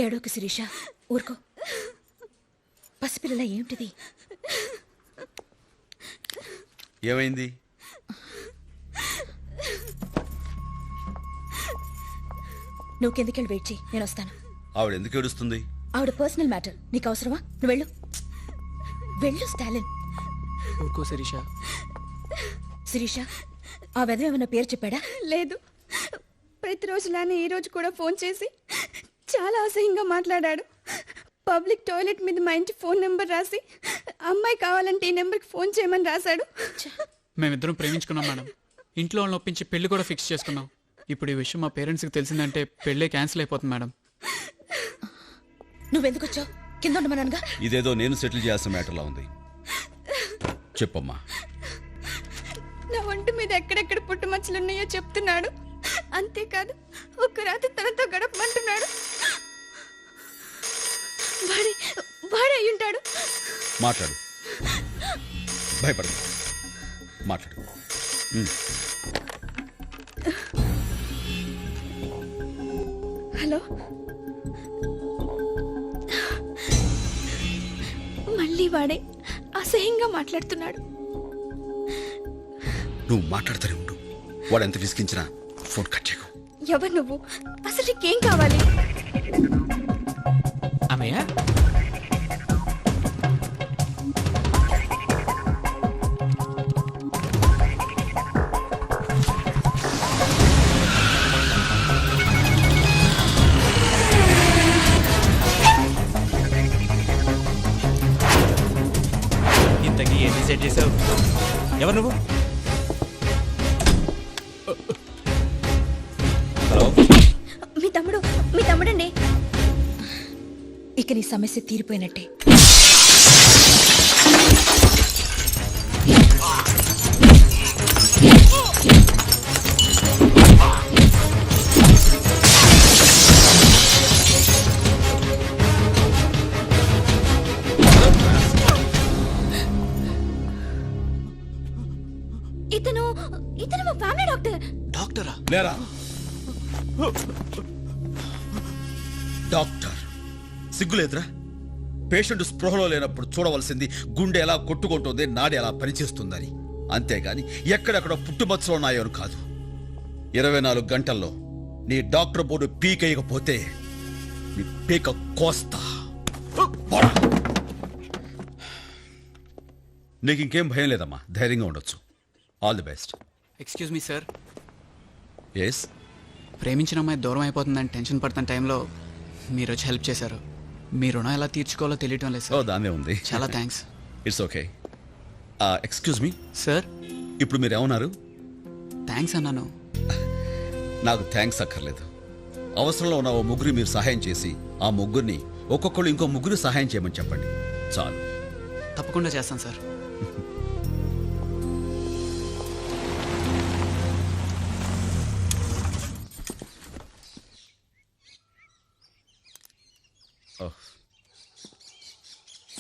ఏడోకు శిరీష, ఊరుకో. పసిపిల్లల ఏమిటిది? ఏమైంది? నువ్వు కిందకెళ్ళి వెయిట్ చేయి, నేను వస్తాను. ఆవిడ ఎందుకు ఏడుస్తుంది? ఆవిడ పర్సనల్ మ్యాటర్, నీకు అవసరమా? నువ్వు వెళ్ళు వెళ్ళు స్టాలిన్. ఊరుకో శిరీష. శిరీష, ఆ వెధవ ఏమన్నా పేరు చెప్పాడా? లేదు, ప్రతిరోజులానే ఈరోజు కూడా ఫోన్ చేసి చాలా అసహ్యంగా మాట్లాడాడు. పబ్లిక్ టాయిలెట్ మీద మా ఇంటి ఫోన్ నెంబర్ రాసి అమ్మాయి కావాలంటే ఈ నెంబర్కి ఫోన్ చేయమని రాశాడు. మేమిద్దరం ప్రేమించుకున్నాం మేడం. ఇంట్లో వాళ్ళని ఒప్పించి పెళ్లి కూడా ఫిక్స్ చేసుకున్నాం. ఇప్పుడు ఈ విషయం మా పేరెంట్స్కి తెలిసిందంటే పెళ్ళే క్యాన్సిల్ అయిపోతుంది మేడం. నువ్వెందుకు వచ్చావు? కింద ఉండమనగా. ఇదేదో నేను సెటిల్ చేయాల్సిన మ్యాటర్లా ఉంది. చెప్పమ్మా. నా ఒంటి మీద ఎక్కడెక్కడ పుట్టుమచ్చలున్నాయో చెప్తున్నాడు. అంతేకాదు ఒక్క రాత్రి తనతో గడపమంటున్నాడు. వాడే అయి ఉంటాడు. మాట్లాడు, భయపడదు, మాట్లాడు. హలో, మళ్ళీ వాడే అసహ్యంగా మాట్లాడుతున్నాడు. నువ్వు మాట్లాడుతూనే ఉండు. వాడు ఎంత విసిగించినా ఫోన్ కట్ చేయకు. ఎవరు నువ్వు? అసలు నీకేం కావాలి? అమ్మయ్య, ఇంతకీ ఏం డిసైడ్ చేసావు? ఎవరు నువ్వు? హలో, మీ తమ్ముడండి. ఇక నీ సమస్య తీరిపోయినట్టే. ఇతను మా ఫ్యామిలీ డాక్టర్. డాక్టరా? లేరా డాక్టర్? సిగ్గులేదురా? పేషెంట్ స్పృహలో లేనప్పుడు చూడవలసింది గుండె ఎలా కొట్టుకుంటుంది, నాడి ఎలా పనిచేస్తుందని. అంతేగాని ఎక్కడెక్కడ పుట్టుమచ్చలు ఉన్నాయో అని కాదు. 24 గంటల్లో నీ డాక్టర్ బోర్డు పీకేయకపోతే నీ పీక కోస్తా. నీకు ఇంకేం భయం లేదమ్మా, ధైర్యంగా ఉండొచ్చు. All the best. Excuse me sir. Yes. ప్రేమించిన అమ్మాయి దూరం అయిపోతుందని టెన్షన్ పడుతున్న టైంలో మీరు వచ్చి హెల్ప్ చేశారు. మీ రుణం ఎలా తీర్చుకోవాలో తెలియటం లేదు ఓ, సార్. దాన్నే ఉంది. చాలా thanks. It's okay. Excuse me sir. ఇప్పుడు మీరు ఏమన్నారు? థ్యాంక్స్ అన్నాను. నాకు థ్యాంక్స్ అక్కర్లేదు. అవసరంలో ఉన్న ఓ ముగ్గురు మీరు సహాయం చేసి ఆ ముగ్గురిని ఒక్కొక్కరు ఇంకో ముగ్గురు సహాయం చేయమని చెప్పండి, చాలు. తప్పకుండా చేస్తాను సార్.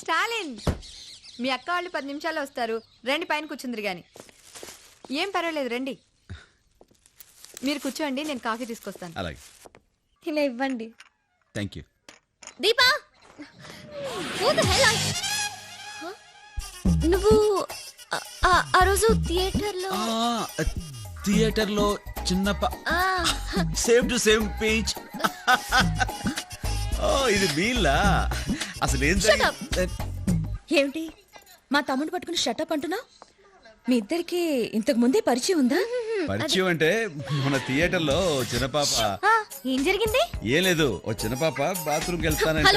స్టాలిన్, మీ అక్క వాళ్ళు 10 నిమిషాల్లో వస్తారు. రండి, పైన కూర్చుందిరు గాని. ఏం పర్వాలేదు, రండి. మీరు కూర్చోండి, నేను కాఫీ తీసుకొస్తాను. అలాగే. ఇలా ఇవ్వండి. Thank you. దీపా, నువ్వు ఆ రోజు థియేటర్లో చిన్న సేమ్ టు సేమ్ పేజ్. ఇది వీళ్ళా? అసలు ఏం ఏమిటి మా తమ్ముడు పట్టుకుని షటప్ అంటున్నా? మీ ఇద్దరికి ఇంతకు ముందే పరిచయం ఉందా? పరిచయం అంటే మన థియేటర్లో చిన్న పాప. ఏం జరిగింది? ఏం లేదు, ఓ చిన్న పాప బాత్రూమ్కి వెళ్తానంటే.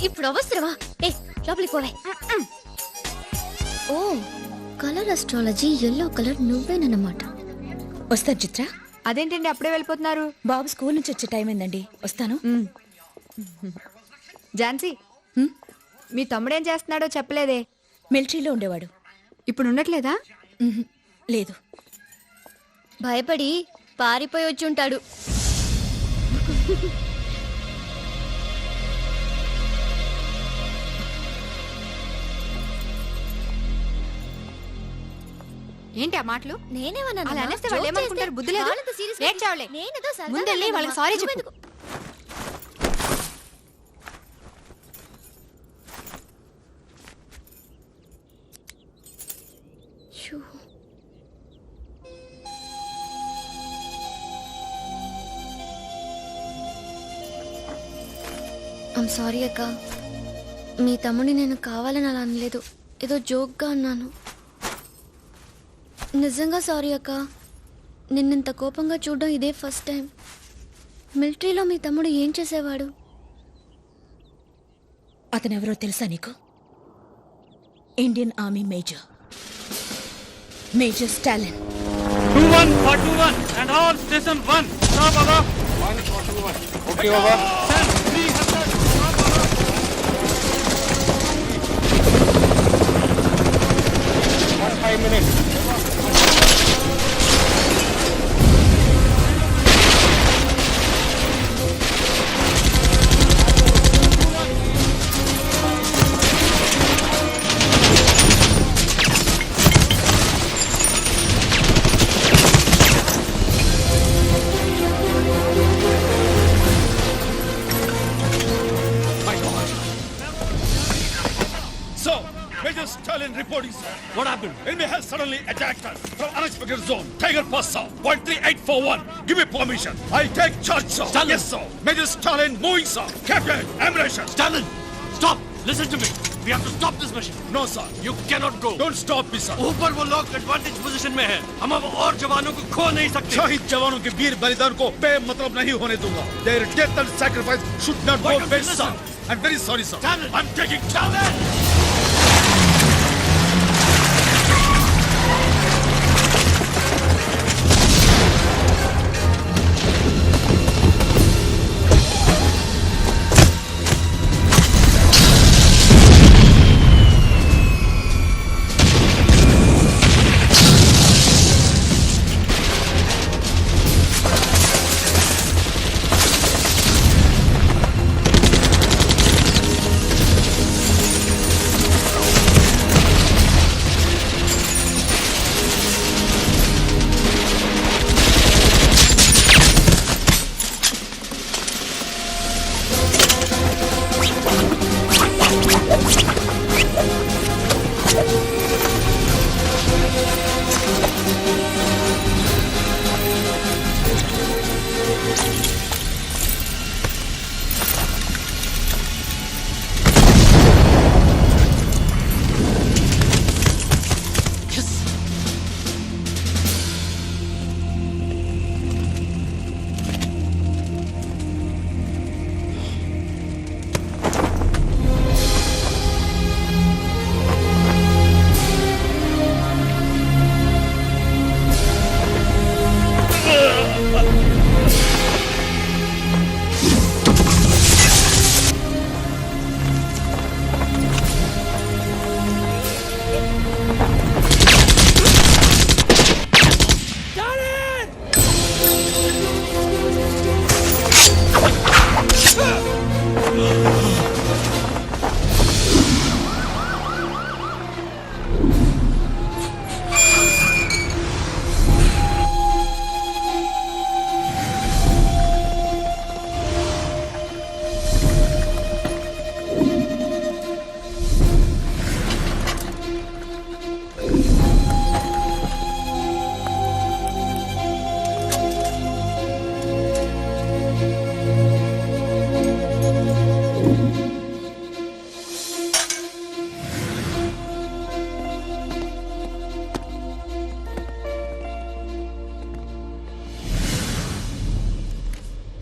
ఇప్పుడు అవసరమా? లోపలికి పోవే. ఓ, కలర్ అస్ట్రాలజీ ఎల్లో కలర్ నువ్వేనన్నమాట. వస్తాను చిత్ర. అదేంటండి అప్పుడే వెళ్ళిపోతున్నారు? బాబు స్కూల్ నుంచి వచ్చే టైం అయిందండి, వస్తాను. ఝాన్సీ, మీ తమ్ముడేం చేస్తున్నాడో చెప్పలేదే. మిలిటరీలో ఉండేవాడు. ఇప్పుడు ఉండట్లేదా? లేదు. భయపడి పారిపోయి వచ్చి ఉంటాడు. ఏంటి ఆ మాటలు? నేనేమన్నాను? అలా అనేస్తే వాళ్ళు ఏమనుకుంటారు? బుద్ధి లేదు. ఏడ్చావులే. ముందెళ్ళి వాళ్ళకి సారీ చెప్పు. ఐమ్ సారీ అక్క. మీ తమ్ముడిని నేను కావాలని అలా అనలేదు, ఏదో జోక్గా అన్నాను. నిజంగా సారీ అక్క. నిన్నింత కోపంగా చూడడం ఇదే ఫస్ట్ టైం. మిలిటరీలో మీ తమ్ముడు ఏం చేసేవాడు? అతనెవరో తెలుసా నీకు? Indian army major, major Stalin. 21 for 21 and all station 1. Stop, Baba. 1 for 21. Okay, Baba. Sir, 300. Stop, Baba. 5 minutes. So, Major Stalin reporting, sir. What happened? Enemy has suddenly attacked us from unexpected zone. Tiger Pass, sir. 13841. Give me permission. I take charge, sir. Stalin. Yes, sir. Major Stalin moving, sir. Captain, ammunition. Stalin, stop. Listen to me. We have to stop this mission. No, sir. You cannot go. Don't stop me, sir. ऊपर वो लोग advantage position में है. हम अब और जवानों को खो नहीं सकते. शहीद जवानों के वीर बलिदान को बेमतलब नहीं होने दूंगा. Their death and sacrifice should not Why go don't you waste, sir. listen? I'm very sorry, sir. Stalin. I'm taking Stalin.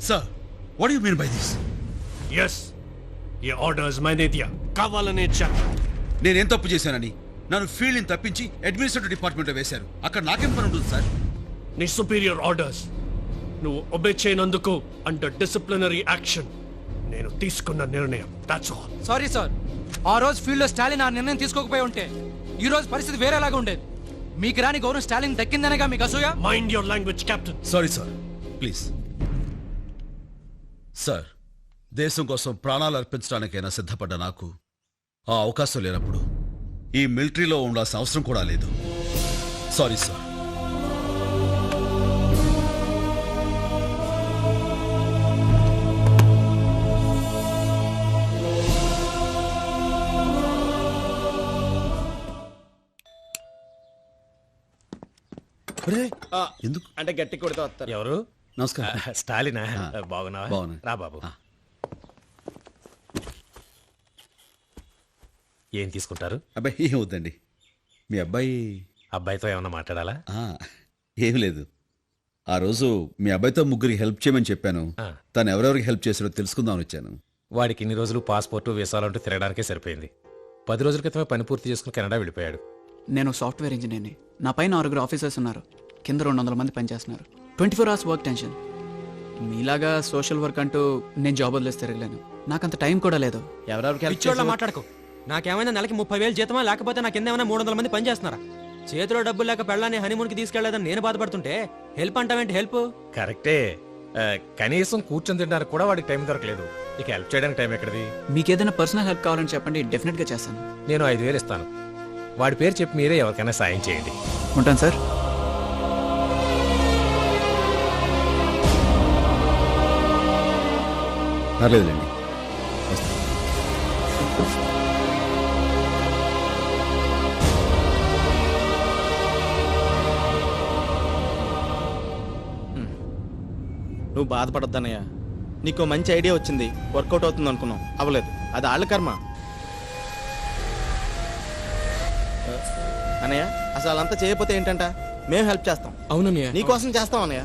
Sir, what do you mean by this? Yes. ये ऑर्डर्स मैंने दिया. కావాలనే ఇచ్చాను. నేనేం తప్పు చేశానని నన్ను ఫీల్డ్ ని తప్పించి అడ్మినిస్ట్రేటివ్ డిపార్ట్మెంట్ లో వేశారు. అక్కడ నాకేం పని ఉంటుంది సార్? నీ సుపీరియర్ ఆర్డర్స్ నువ్వు ఒబే చేయనందుకు అండర్ డిసిప్లినరీ యాక్షన్ నేను తీసుకున్న నిర్ణయం. That's all. సారీ సార్, ఆ రోజు ఫీల్డ్ లో స్టాలిన్ ఆ నిర్ణయం తీసుకోకపోయి ఉంటే ఈ రోజు పరిస్థితి వేరేలాగా ఉండేది. మీకు రాని గౌరవం స్టాలిన్ దక్కిందనగా మీకు అసూయ? Mind your language captain. Sorry sir, please. Sir, దేశం కోసం ప్రాణాలు అర్పించడానికైనా సిద్ధపడ్డ నాకు ఆ అవకాశం లేనప్పుడు ఈ మిలిటరీలో ఉండాల్సిన అవసరం కూడా లేదు. Sorry sir. ఎందుకు? అంటే గట్టి కొడితే వస్తారు. ఎవరు? నమస్కారం. స్టాలినా? బాగున్నావా? బాగున్నా. రా బాబు. ఏం తీసుకుంటారు? అబ్బాయి ఏం వద్దండి. మీ అబ్బాయి అబ్బాయితో ఏమన్నా మాట్లాడాలా? ఆ, ఏమీ లేదు. ఆ రోజు మీ అబ్బాయితో ముగ్గురికి హెల్ప్ చేయమని చెప్పాను. ఆ. తను ఎవరెవరికి హెల్ప్ చేసారో తెలుసుకుందామని వచ్చాను. వాడికి ఇన్ని రోజులు పాస్పోర్టు వీసాలంటూ తిరగడానికే సరిపోయింది. 10 రోజుల క్రితమే పని పూర్తి చేసుకుని కెనడా వెళ్ళిపోయాడు. నేను సాఫ్ట్వేర్ ఇంజనీర్ని. నా పైన 6 ఆఫీసర్స్ ఉన్నారు. కింద 200 మంది పనిచేస్తున్నారు. 24 అవర్స్ వర్క్ టెన్షన్. మీలాగా సోషల్ వర్క్ అంటూ నేను జాబ్ వదిలేసి తిరగలేను. నాకంత టైం కూడా లేదు. ఎవరెవరికి help చేసారో- మాట్లాడుకో. నాకేమైనా నెలకి 30,000 జీతమా, లేకపోతే నాకు కింద ఏమైనా 300 మంది పని చేస్తున్నారా? చేతిలో డబ్బులు లేక పెళ్ళాన్ని హనీమూన్కి తీసుకెళ్లేదని నేను బాధపడుతుంటే హెల్ప్ అంటావేంటి? హెల్ప్ కరెక్టే. కనీసం కూర్చొని తినడానికి కూడా వాడికి టైం దొరకలేదు. ఇక హెల్ప్ చేయడానికి టైం ఎక్కడిది? మీకు ఏదైనా పర్సనల్ హెల్ప్ కావాలని చెప్పండి, డెఫినెట్గా చేస్తాను. నేను 5,000 ఇస్తాను. వాడి పేరు చెప్పి మీరే ఎవరికైనా సాయం చేయండి. ఉంటాను సార్. పర్లేదులేండి. నువ్వు బాధపడద్దన్నయ్య. నీకు మంచి ఐడియా వచ్చింది, వర్కౌట్ అవుతుంది అనుకున్నావు, అవ్వలేదు. అది వాళ్ళ కర్మ. అన్నయ్య అసలు అదంతా చేయకపోతే ఏంటంట, మేము హెల్ప్ చేస్తాం. అవునన్నయ్య. నీకోసం చేస్తాం అన్నయ్య.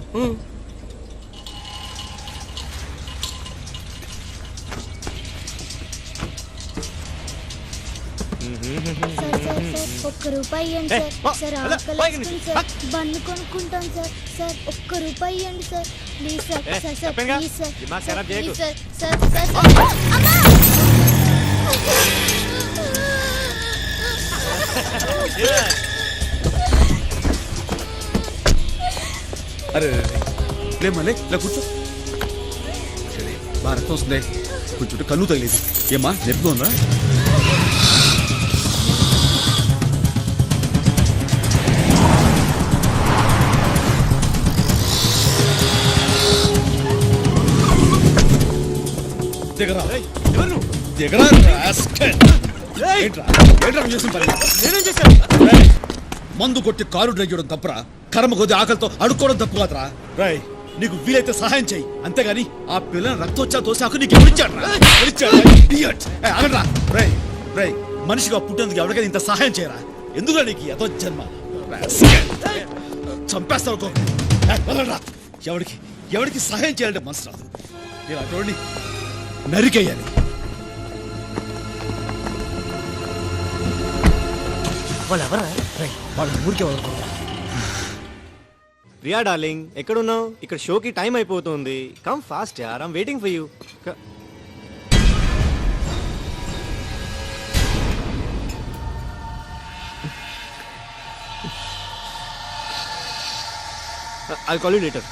ఒక్క రూపాయి ఇవ్వండి సార్. సార్ ఆకలి సార్, బన్ను కొనుక్కుంటాం సార్. సార్ ఒక్క రూపాయి ఇవ్వండి sir, please sir. Sir sir please sir. Please sir. Sir sir అమ్మా! అరే లేమలే ఇలా కూర్చో. సరే, బాగా రక్తం వస్తుంది. కొంచెం కన్ను తగిలేదు. ఏమ్మా నొప్పిగా ఉందా? దిగరా దిగరా rascal. ఏంట్రా ఏంట్రా నువ్వు చేసిన పని? నేనేం చేశాను? రేయ్, మందు కొట్టి కారు డ్రైవ్ చేయడం తప్పురా. కర్మ కొద్ది ఆకలితో అడుక్కోవడం తప్పు కాదురా. రై నీకు వీలైతే సహాయం చేయి, అంతేగాని ఆ పిల్లని రక్తోచ్చా దోశాకు నీకు ఎవరిచ్చాడ్రా? రై రై మనిషిగా పుట్టేందుకు ఎవరికైనా ఇంత సహాయం చేయరా? ఎందుకు నీకు ఎదో జన్మ? చంపేస్తావు. ఎవరికి ఎవరికి సహాయం చేయాలంటే మనసు రాదు. ఇలా చూడండి, నరికేయాలి. వాళ్ళు ఎవరా? వాళ్ళ ఊరికే వాళ్ళు. ప్రియా డార్లింగ్ ఎక్కడున్నావు? ఇక్కడ షోకి టైం అయిపోతుంది. కమ్ ఫాస్ట్ యార్, I'm waiting for you. I call you later.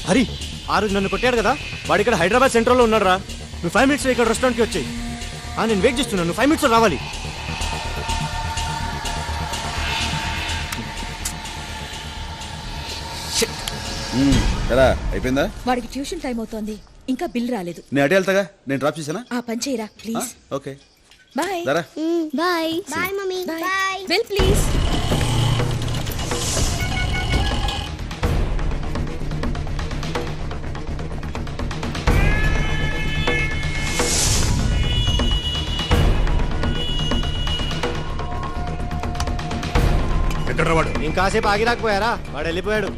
Hari, ఆ రోజు నన్ను కొట్టాడు కదా, వాడు ఇక్కడ హైదరాబాద్ సెంట్రల్లో ఉన్నాడు రా. నువ్వు 5 minutes ఇక్కడ రెస్టారెంట్కి వచ్చాయి. నేను వెయిట్ చేస్తున్నాను, నువ్వు 5 minutes రావాలి. ఎలా అయిపోయిందా? వాడికి ట్యూషన్ టైం అవుతోంది, ఇంకా బిల్ రాలేదు. నేను అటే వెళ్తాగా, నేను డ్రాప్ చేశానా? ఆ పని చేయరా ప్లీజ్. Okay bye. దరా. Bye bye mummy. Bye. Bill please. ఎక్కడ వాడు? ఇంకాసేపు ఆగి రాకపోయారా? వాడు వెళ్ళిపోయాడు.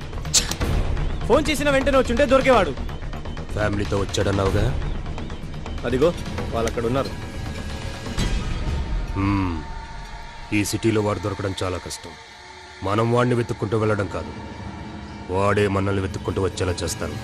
ఫోన్ చేసిన వెంటనే వచ్చుంటే దొరికేవాడు. ఫ్యామిలీతో వచ్చాడన్నావుగా? అదిగో వాళ్ళు అక్కడ ఉన్నారు. ఈ సిటీలో వాడు దొరకడం చాలా కష్టం. మనం వాడిని వెతుక్కుంటూ వెళ్ళడం కాదు, వాడే మనల్ని వెతుక్కుంటూ వచ్చేలా చేస్తాను.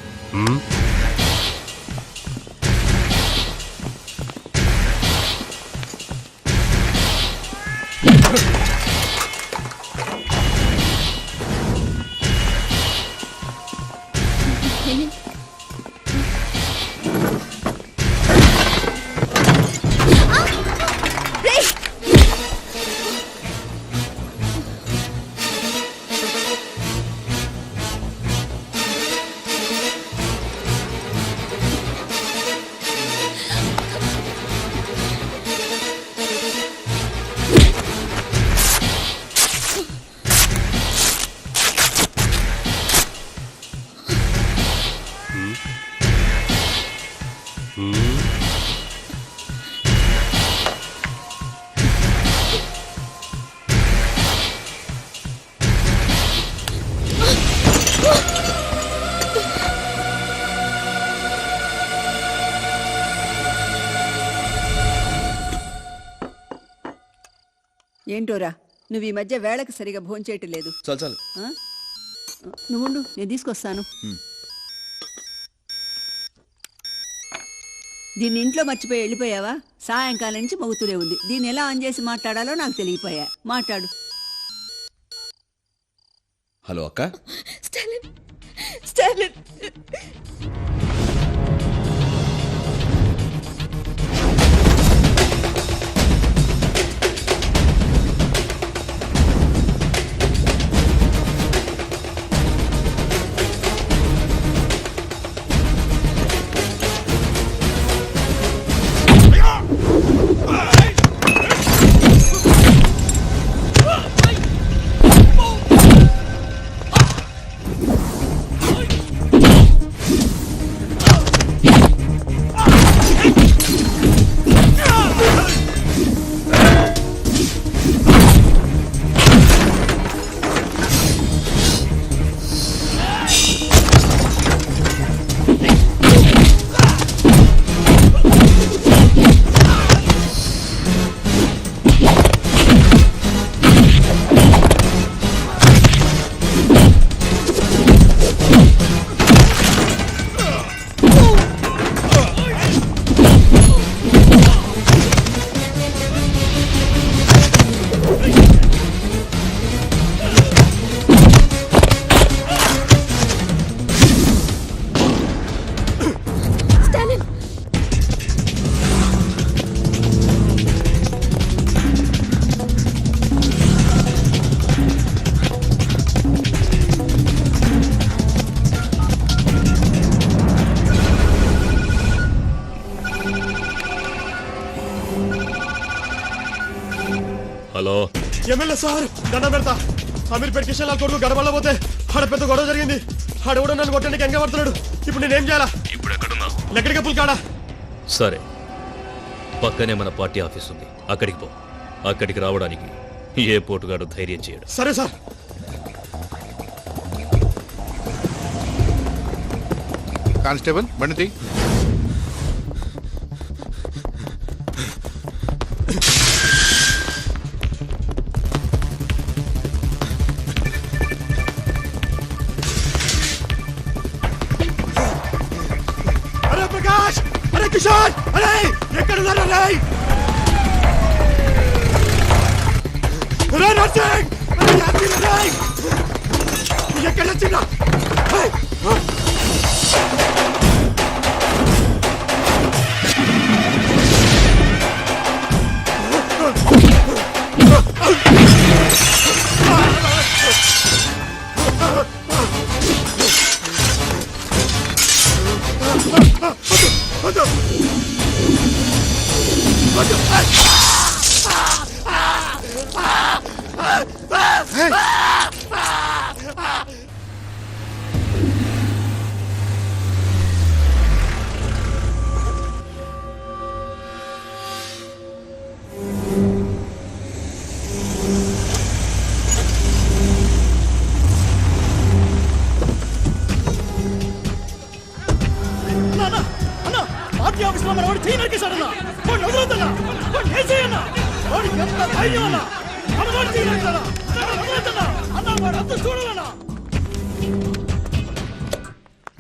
ఏంటోరా నువ్వు ఈ మధ్య వేళకు సరిగా భోంచేయటం లేదు. చాలు చాలు. నువ్వుండు, నేను తీసుకొస్తాను. దీన్ని ఇంట్లో మర్చిపోయి వెళ్ళిపోయావా? సాయంకాలం నుంచి మోగుతూనే ఉంది. దీన్ని ఎలా ఆన్ చేసి మాట్లాడాలో నాకు తెలియపోయా. మాట్లాడు. హలో అక్క. Stalin Stalin hello MLA sir, దండం పెడతా. అమీర్పేట కిషన్ లాల్ కొడుకు గడపల్లో పోతే ఆడ పెద్ద గొడవ జరిగింది. ఆడెవడో నన్ను కొట్టడానికి ఎంగ పడుతున్నాడు. ఇప్పుడు నేనేం చేయాలా? ఇప్పుడు ఎక్కడున్నావు? లెక్కడికి పుల్కాడా. సరే, పక్కనే మన పార్టీ ఆఫీస్ ఉంది, అక్కడికి పో. అక్కడికి రావడానికి ఏ పోటుగాడు ధైర్యం చేయడు. సరే సార్. కానిస్టేబుల్ బండి. అరే ప్రకాష్, అరే కిషోర్, అరే ఎక్కడున్నారా? అరే నర్సింగ్, అరే యాసిన్, అరే ఎక్కడ వచ్చినా?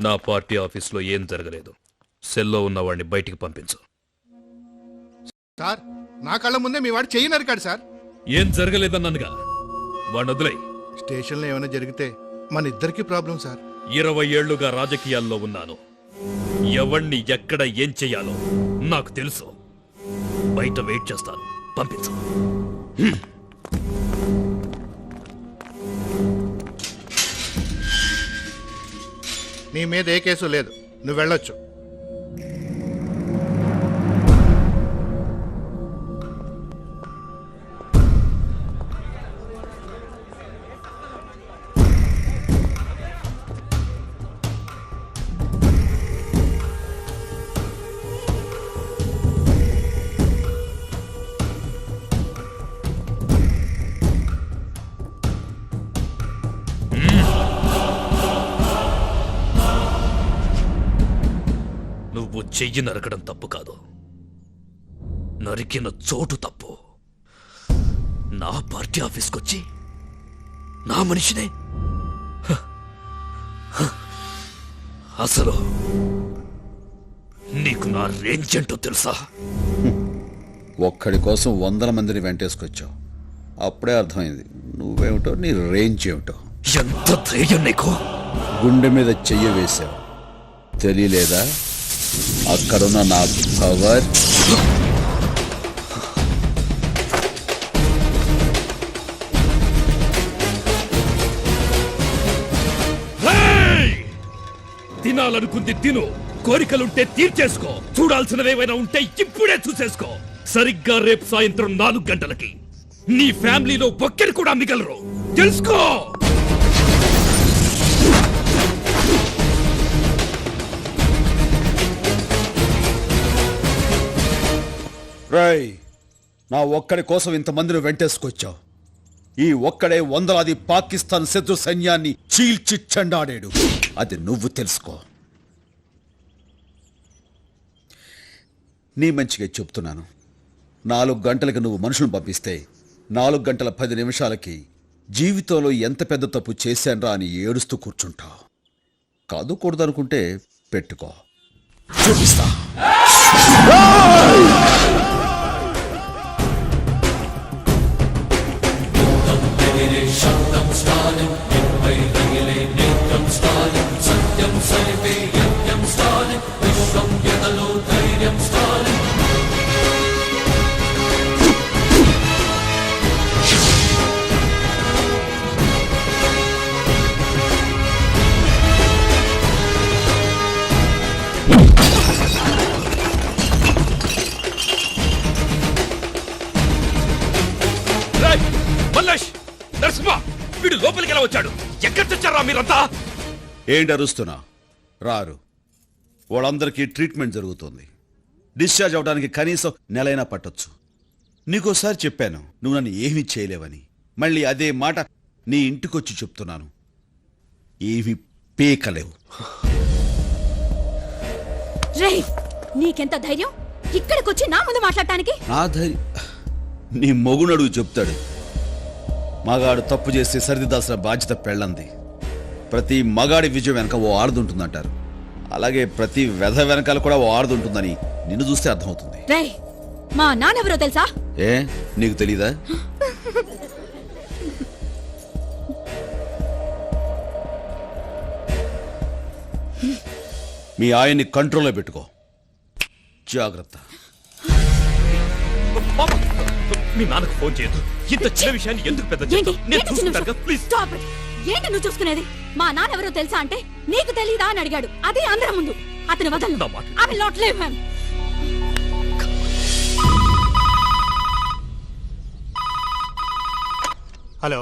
నా పార్టీ ఆఫీస్లో ఏం జరగలేదు. సెల్లో ఉన్నవాడిని బయటికి పంపించు. సార్, నా కళ్ళ ముందే మీ వాడు చెయ్యి నరికాడు సార్. ఏం జరగలేదన్నానుగా, వాడిని వదిలేయ్. స్టేషన్లో ఏమైనా జరిగితే మన ఇద్దరికి ప్రాబ్లం సార్. 20 ఏళ్లుగా రాజకీయాల్లో ఉన్నాను. ఎవణ్ణి ఎక్కడ ఏం చెయ్యాలో నాకు తెలుసు. బయట వెయిట్ చేస్తాను, పంపించు. నీ మీద ఏ కేసు లేదు, నువ్వు వెళ్ళొచ్చు. నువ్వు చెయ్యి నరకడం తప్పు కాదు, నరికిన చోటు తప్పు. నా పార్టీ ఆఫీస్కి వచ్చి నా మనిషినే అసలు నీకు నా రేంజ్ ఏంటో తెలుసా? ఒక్కడి కోసం 100 మందిని వెంటేసుకొచ్చావు. అప్పుడే అర్థమైంది నువ్వేమిటో, నీ రేంజ్ ఏమిటో. ఎంత ధైర్యం నీకు? గుండె మీద చెయ్యి వేశావు, తెలియలేదా? అక్కడున్న నా పవర్. తినాలనుకుంది తిను, కోరికలుంటే తీర్చేసుకో, చూడాల్సినవేవైనా ఉంటే ఇప్పుడే చూసేసుకో. సరిగ్గా రేపు సాయంత్రం 4 గంటలకి నీ ఫ్యామిలీలో ఒక్కరు కూడా మిగలరు, తెలుసుకో. రేయ్, నా ఒక్కడి కోసం ఇంతమందిని వెంటేసుకొచ్చావు. ఈ ఒక్కడే వందలాది పాకిస్తాన్ శత్రు సైన్యాన్ని చీల్చి చెండాడాడు. అది నువ్వు తెలుసుకో. నీ మంచిగా చెప్తున్నాను. 4 గంటలకు నువ్వు మనుషులను పంపిస్తే 4 గంటల 10 నిమిషాలకి జీవితంలో ఎంత పెద్ద తప్పు చేశాన్రా అని ఏడుస్తూ కూర్చుంటావు. కాదు కూడదనుకుంటే పెట్టుకో, చూపిస్తా. నరసింహ, వీడు లోపలికి ఎలా వచ్చాడు? ఎక్కడ తెచ్చారా మీరంతా? ఏంటి అరుస్తున్నా? రారు. వాళ్ళందరికీ ట్రీట్మెంట్ జరుగుతుంది. డిశ్చార్జ్ అవడానికి కనీసం నెలైనా పట్టొచ్చు. నీకోసారి చెప్పాను నువ్వు నన్ను ఏమీ చేయలేవని. మళ్ళీ అదే మాట నీ ఇంటికొచ్చి చెప్తున్నాను. ఏమీ పీకలేవు. రేయ్, నీకెంత ధైర్యం ఇక్కడికొచ్చి నా ముందు మాట్లాడటానికి? నా ధైర్యం నీ మొగునడుగు చెప్తాడు. మగాడు తప్పు చేస్తే సరిదిద్దాల్సిన బాధ్యత పెళ్ళంది. ప్రతి మగాడి విజయం వెనక ఓ ఆడదుంటుందంటారు. అలాగే ప్రతి వెధ వెనకాల కూడా ఓ ఆడదుంటుందని నిన్ను చూస్తే అర్థమవుతుంది. రేయ్, మా నాన్నెవరో తెలుసా? ఏ, నీకు తెలీదా? మీ ఆయన్ని కంట్రోల్లో పెట్టుకో, జాగ్రత్త. మీ నాన్నకు ఫోన్ చేయదు. ఇంత చిన్న విషయాన్ని ఎందుకు పెద్ద చేస్తావు? నేను చూసుకుంటాను కదా, ప్లీజ్. ఏంటి నువ్వు చూసుకునేది? మా నాన్నెవరో తెలుసా అంటే నీకు తెలీదా అని అడిగాడు. అదే అందరం ముందు. అతను వదలను. I will not leave him. Hello